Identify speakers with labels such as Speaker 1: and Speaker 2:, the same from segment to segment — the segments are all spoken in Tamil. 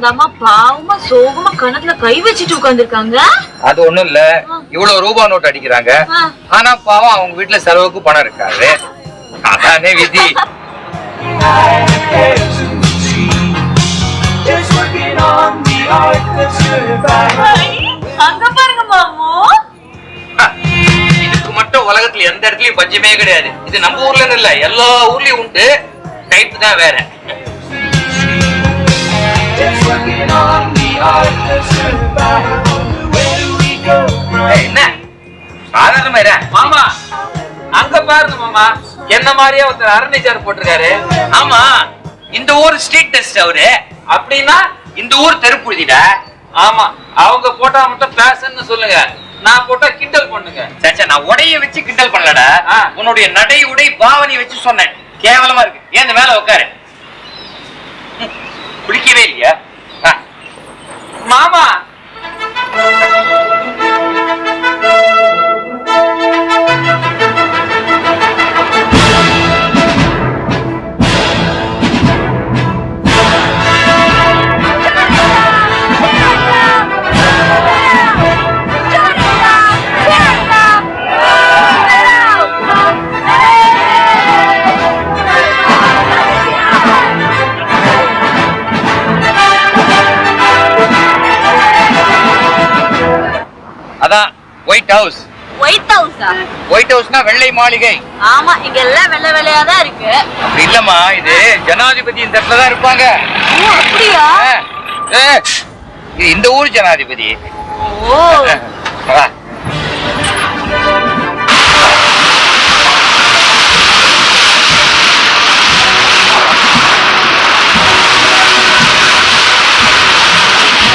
Speaker 1: அந்த அம்மா பாவமா சோகமா கணத்துல கை வச்சுட்டு உட்கார்ந்துருக்காங்க.
Speaker 2: அது ஒண்ணும் இல்ல, இவ்வளவு ரூபா நோட்டு அடிக்கிறாங்க. ஆனா பாவம் அவங்க வீட்டுல செலவுக்கு பணம் இருக்காது. அதானே விதி.
Speaker 1: அங்க பாருங்க மாமு.
Speaker 2: இதுக்கு மட்டும் உலகத்துல எந்த இடத்துலயும் பஞ்சமே கிடையாது. இது நம்ம ஊர்ல இல்ல, எல்லா ஊர்லயும் உண்டு. டைப் தான் வேற. என்ன சாதாரணமா மாமா? அங்க பாருங்க மாமா, என்ன மாதிரியே ஒருத்தர் அரணிச்சார் போட்டிருக்காரு. ஆமா, இந்த ஊர் ஸ்ட்ரீட் டெஸ்ட் அவரு. அப்படின்னா இந்த ஊர் தெருப்புழுதிடா. ஆமா, அவங்க போட்டா மட்டும் பேஷன்னு சொல்லுங்க, நான் போட்டா கிண்டல் பண்ணுங்க. சச்சா, நான் உடைய வச்சு கிண்டல் பண்ணலடா, உன்னுடைய நடை உடை பாவனை வச்சு சொன்னேன். கேவலமா இருக்கு. ஏன் இந்த மேல உட்காரு. குளிக்கவே இல்லையா மாமா? அதான் ஒயிட் ஹவுஸ்.
Speaker 1: ஒயிட் ஹவுஸா?
Speaker 2: ஒயிட் ஹவுஸ்னா வெள்ளை மாளிகை.
Speaker 1: ஆமா, இங்க எல்லாம் வெள்ளை வெள்ளையா தான் இருக்கு.
Speaker 2: அப்படி இல்லம்மா, இது ஜனாதிபதி இந்த இடத்துல தான் இருப்பாங்க.
Speaker 1: ஓ, அப்படியா?
Speaker 2: இது இந்த ஊர் ஜனாதிபதி.
Speaker 1: ஓ.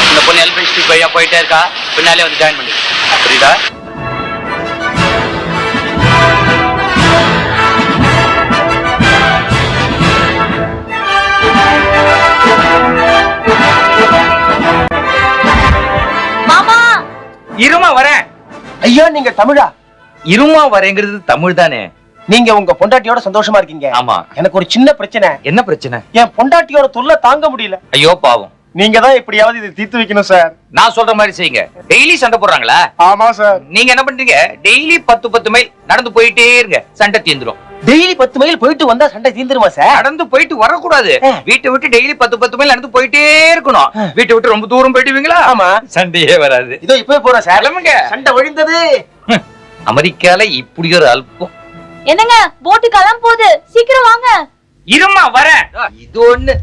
Speaker 2: இந்த பொண்ணு எல்பி ஸ்ட்ரீட் வழியா போயிட்டே இருக்கா, பின்னாலே வந்து ஜாயின் பண்ணி. புரியுதா?
Speaker 1: மாமா
Speaker 2: இருமா வரேன்.
Speaker 3: ஐயா, நீங்க தமிழா?
Speaker 2: இருமா வரேங்கிறது தமிழ் தானே.
Speaker 3: நீங்க உங்க பொண்டாட்டியோட சந்தோஷமா இருக்கீங்க?
Speaker 2: ஆமா.
Speaker 3: எனக்கு ஒரு சின்ன பிரச்சனை.
Speaker 2: என்ன பிரச்சனை?
Speaker 3: என் பொண்டாட்டியோட தொல்லை தாங்க முடியல.
Speaker 2: ஐயோ பாவம்.
Speaker 3: நீங்க தான் எப்படியாவது இதை தீர்த்து வைக்கணும் சார்.
Speaker 2: நான் சொல்ற மாதிரி செய்யுங்க. டெய்லி சண்டை போடுறாங்களா?
Speaker 3: ஆமா சார்.
Speaker 2: நீங்க என்ன பண்றீங்க? டெய்லி 10 மைல் நடந்து போயிட்டே இருங்க, சண்டை தீந்துரும்.
Speaker 3: டெய்லி 10 மைல் போயிட்டு வந்தா சண்டை தீந்துருமா சார்?
Speaker 2: நடந்து போயிட்டு வரக்கூடாது, வீட்டை விட்டு டெய்லி 10 மைல் நடந்து போயிட்டே இருக்கணும். வீட்டை விட்டு ரொம்ப தூரம் போயிடுவீங்களா?
Speaker 3: ஆமா.
Speaker 2: சண்டையே வராது.
Speaker 3: இதோ இப்பவே போறேன் சார்.
Speaker 2: கிளம்புங்க.
Speaker 3: சண்டை ஒழிந்தது.
Speaker 2: அமெரிக்கால இப்படி ஒரு அல்பம்.
Speaker 1: என்னங்க, போட்டு கிளம்ப போகுது, சீக்கிரம் வாங்க.
Speaker 2: இருமா வரேன். இது ஒண்ணு.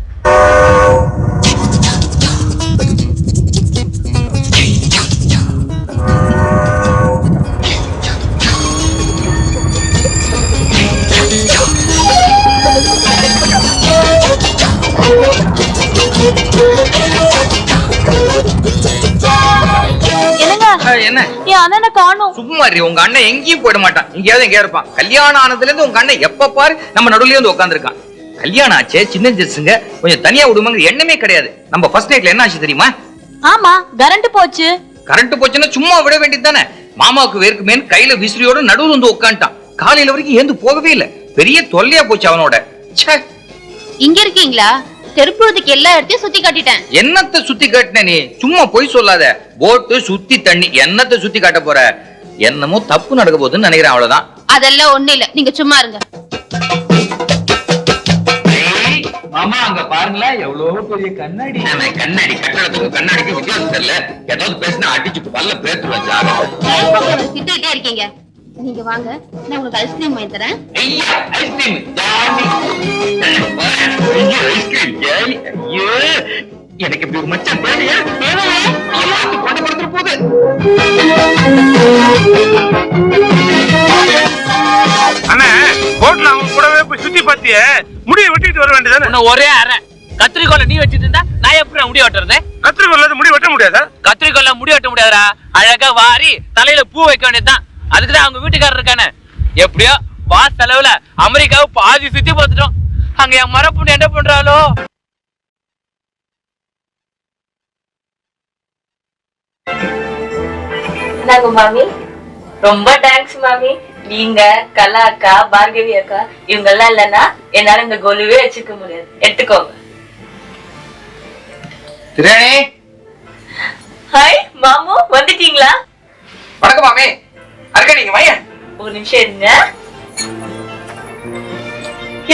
Speaker 2: என்ன
Speaker 1: என் அண்ணனை காணோம்.
Speaker 2: சும்மா உங்க அண்ணன் எங்கேயும் போயிட மாட்டான், எங்கேயாவது எங்கேயா இருப்பான். கல்யாணம் ஆனதுல இருந்து உங்க அண்ணன் எப்ப பாரு நம்ம நடுவுலயே வந்து உட்காந்துருக்கான். கல்யாணம் ஆச்சே, சின்ன ஜெஸ்ஸுங்க, கொஞ்சம் தனியா விடுமாங்க எண்ணமே கிடையாது. நம்ம ஃபர்ஸ்ட் நைட்ல என்ன ஆச்சு தெரியுமா?
Speaker 1: ஆமா, கரண்ட் போச்சு.
Speaker 2: கரண்ட் போச்சுன்னா சும்மா விட வேண்டியது தானே. மாமாவுக்கு வேர்க்குமேன் கையில விசிறியோட நடுவுல வந்து உட்காந்துட்டான். காலையில வரைக்கும் ஏந்து போகவே இல்லை. பெரிய தொல்லையா போச்சு அவனோட.
Speaker 1: இங்க இருக்கீங்களா? தெருப்புறதுக்கு எல்லா இடத்தையும் சுத்தி காட்டிட்டேன்.
Speaker 2: என்னத்தை சுத்தி காட்டின நீ? சும்மா போய் சொல்லாத. போட்டு சுத்தி தண்ணி, என்னத்தை சுத்தி காட்ட போற? என்னமோ தப்பு நடக்க போகுதுன்னு நினைக்கிறேன், அவ்வளவுதான்.
Speaker 1: அதெல்லாம் ஒண்ணு இல்ல, நீங்க சும்மா இருங்க.
Speaker 2: மாமா அங்க பாருங்களா, எவ்வளவு பெரிய கண்ணாடி. கண்ணாடி கட்டடத்துக்கு கண்ணாடிக்கு வித்தியாசம் தெரியல. ஏதாவது பேசினா அடிச்சு பல்ல பேத்துருவேன்.
Speaker 1: திட்டிட்டே இருக்கீங்க. நீங்க வாங்க, நான் உங்களுக்கு ஐஸ்கிரீம் வாங்கி தரேன்.
Speaker 2: எனக்கு இப்படி ஒரு மச்சான் தேவையா? கொண்டு கொடுத்துட்டு போகுது.
Speaker 4: அண்ணா, போட்ல அவங்க கூடவே போய் சுத்தி பார்த்தியே, முடிய வெட்டிட்டு வர வேண்டியதானே?
Speaker 5: ஒரே அரை கத்திரிக்கோல நீ வச்சிட்டு இருந்தா நான் எப்படி முடி வெட்டுறது?
Speaker 4: கத்திரிக்கோல முடி வெட்ட முடியாதா?
Speaker 5: கத்திரிக்கோல முடி வெட்ட முடியாதுடா. அழகா வாரி தலையில பூ வைக்க வேண்டியதுதான். அதுக்குதான் அவங்க வீட்டுக்காரர் இருக்கானே. எப்படியோ பாஸ் செலவுல அமெரிக்காவை பாதி சுத்தி பார்த்துட்டோம். அங்க என் மரப்புண்ணு என்ன பண்றாளோ?
Speaker 1: நாங்க மாமி, ரொம்ப தேங்க்ஸ் மாமி. நீங்க, கலா அக்கா, பார்கவி அக்கா, இவங்க எல்லாம் இல்லன்னா என்னால இந்த கோலுவே வச்சுக்க முடியாது. எடுத்துக்கோங்க.
Speaker 2: திரேணி,
Speaker 1: ஹாய் மாமு, வந்துட்டீங்களா?
Speaker 2: வணக்கம் மாமி. அருக்க நீங்க மையன்
Speaker 1: ஒரு நிமிஷம் இருங்க.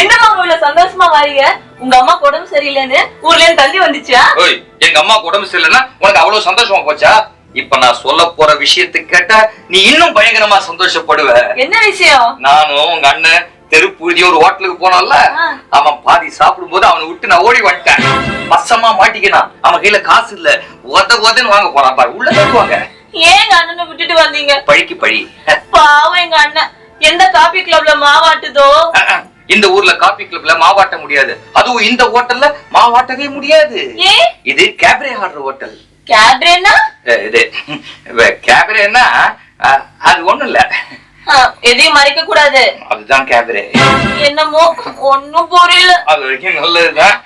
Speaker 1: என்ன மாமு இவ்வளவு சந்தோஷமா வாரீங்க? உங்க அம்மா உடம்பு சரியில்லைன்னு ஊர்ல இருந்து தந்தி வந்துச்சா?
Speaker 2: ஓய், எங்க அம்மாவுக்கு உடம்பு சரியில்லைன்னா உனக்கு அவ்வளவு சந்தோஷமா போச்சா? இப்ப நான் சொல்ல போற விஷயத்துக்கு கேட்டா நீ இன்னும் பயங்கரமா சந்தோஷப்படுவ.
Speaker 1: என்ன விஷயம்?
Speaker 2: நானும் உங்க அண்ணன் தெருப்பூதி ஒரு ஹோட்டலுக்கு போனான்ல, அவன் பாதி சாப்பிடும் போது அவனை விட்டு நான் ஓடி வந்துட்டேன். பசமா மாட்டிக்கினான். அவன் கையில காசு இல்ல, உதன்னு வாங்க போறான் பாரு. உள்ள தருவாங்க.
Speaker 1: ஏங்க அண்ணனை விட்டுட்டு வந்தீங்க?
Speaker 2: பழிக்கு பழி.
Speaker 1: பாவம் எங்க அண்ணன் எந்த காபி கிளப்ல மாவாட்டுதோ.
Speaker 2: இந்த ஊர்ல காபி கிளப்ல மாவாட்ட முடியாது. அதுவும் இந்த ஹோட்டல்ல மாவாட்டவே முடியாது. இது கேபரே ஆர்டர் ஹோட்டல்.
Speaker 1: கேப்ரேனா?
Speaker 2: இது கேபரேன்னா அது ஒண்ணும் இல்ல,
Speaker 1: எதையும் மறைக்க கூடாது.
Speaker 2: அதுதான் கேபரே.
Speaker 1: என்னமோ ஒண்ணும் புரியல.
Speaker 2: அது வரைக்கும் நல்லதுதான்.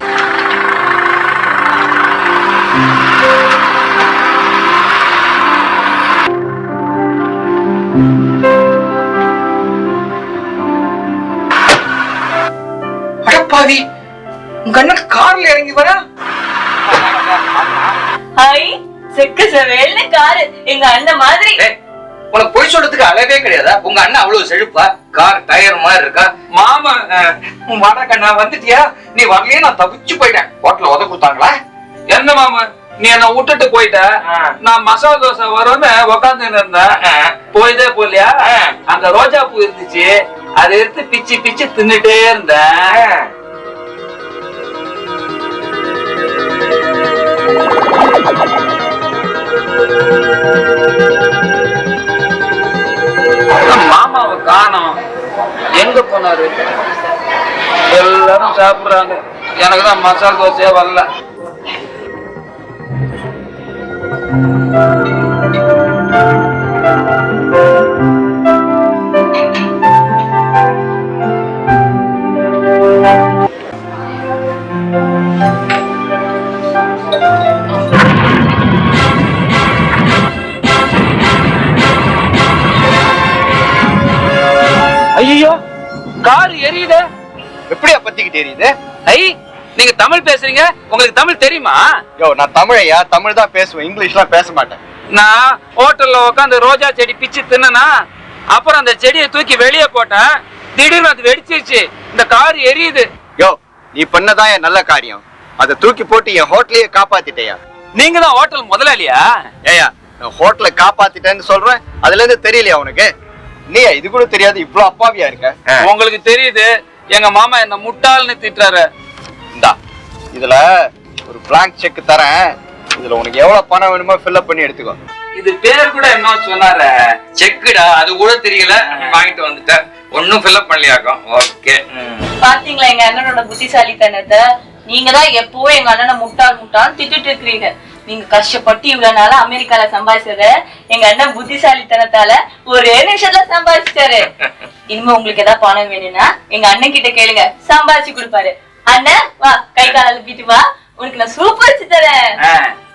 Speaker 2: அடப்பாவி, உங்க அண்ணன் கார்ல இறங்கி வர.
Speaker 1: ஹாய், செக்க செவேல்னு காரு எங்க அண்ணன் மாதிரி.
Speaker 2: உனக்கு பொய் சொல்றதுக்கு அளவே கிடையாதா? உங்க அண்ணன் அவ்வளவு செழிப்பா கார் டயர் மாதிரி இருக்கா? மாமா வணக்கண்ணா, வந்துட்டியா? நீ வரலையே, நான் தவிச்சு போயிட்டேன். ஹோட்டல்ல உத கொடுத்தாங்களா?
Speaker 5: என்ன மாமா, நீ என்ன விட்டுட்டு போயிட்ட. நான் மசாலா தோசை வரும்னு உக்காந்து இருந்தேன். போயிதே போலியா? அங்க ரோஜா பூ இருந்துச்சு, அதை எடுத்து பிச்சு பிச்சு தின்னுட்டே இருந்தேன். மாமாவை காணோம், எங்க போனாரு? எல்லாரும் சாப்பிடுறாங்க, எனக்கு தான் மசாலா தோசையே வரல. ஐயோ, கார் எரியுதே.
Speaker 3: எப்படியா பத்திக்கிட்டு எரியுது?
Speaker 5: ஐ, நீங்க தமிழ் பேசுறீங்க, உங்களுக்கு தமிழ் தெரியுமா?
Speaker 3: யோ, நான் தமிழையா, தமிழ் தான் பேசுவேன், இங்கிலீஷ்லாம் பேச மாட்டேன்.
Speaker 5: நான் ஹோட்டல்ல உட்காந்து ரோஜா செடி பிச்சு தின்னா, அப்புறம் அந்த செடியை தூக்கி வெளியே போட்டேன். திடீர்னு அது வெடிச்சிருச்சு, இந்த கார் எரியுது.
Speaker 3: யோ, நீ பண்ணதான் என் நல்ல காரியம். அதை தூக்கி போட்டு என் ஹோட்டலையே காப்பாத்திட்டேயா.
Speaker 5: நீங்க தான் ஹோட்டல் முதலாளியா?
Speaker 3: ஏயா, நான் ஹோட்டலை காப்பாத்திட்டேன்னு சொல்றேன், அதுல இருந்து தெரியலையா உனக்கு? நீ இது கூட தெரியாது, இவ்வளவு அப்பாவியா இருக்க.
Speaker 5: உங்களுக்கு தெரியுது, எங்க மாமா என்ன முட்டாள்னு திட்டுறாரு.
Speaker 3: இந்தா, இதுல ஒரு பிளாங்க் செக் தரேன். இதுல உனக்கு எவ்வளவு பணம் வேணுமோ ஃபில்அப் பண்ணி எடுத்துக்கோ.
Speaker 5: இது பேர் கூட என்ன சொன்னாரு?
Speaker 2: செக்குடா, அது கூட தெரியல, வாங்கிட்டு வந்துட்டேன். ஒன்னும் ஃபில்அப் பண்ணலையாக்கும். ஓகே.
Speaker 1: பாத்தீங்களா எங்க அண்ணனோட புத்திசாலித்தனத்தை? நீங்க தான் எப்பவும் எங்க அண்ணனை முட்டாள் முட்டாள் திட்டிட்டு இருக்கிறீங்க. நீங்க கஷ்டப்பட்டு இவ்வளவு நாளா அமெரிக்கால சம்பாதிச்சத எங்க அண்ணன் புத்திசாலித்தனத்தால ஒரே நிமிஷத்துல சம்பாதிச்சிட்டாரு. இனிமே உங்களுக்கு ஏதாவது பணம் வேணும்னா எங்க அண்ணன் கிட்ட கேளுங்க, சம்பாதிச்சு கொடுப்பாரு. அண்ணன் வா, கை கால அழுப்பிட்டு வா, உனக்கு நான் சூப்பர் வச்சு தரேன்.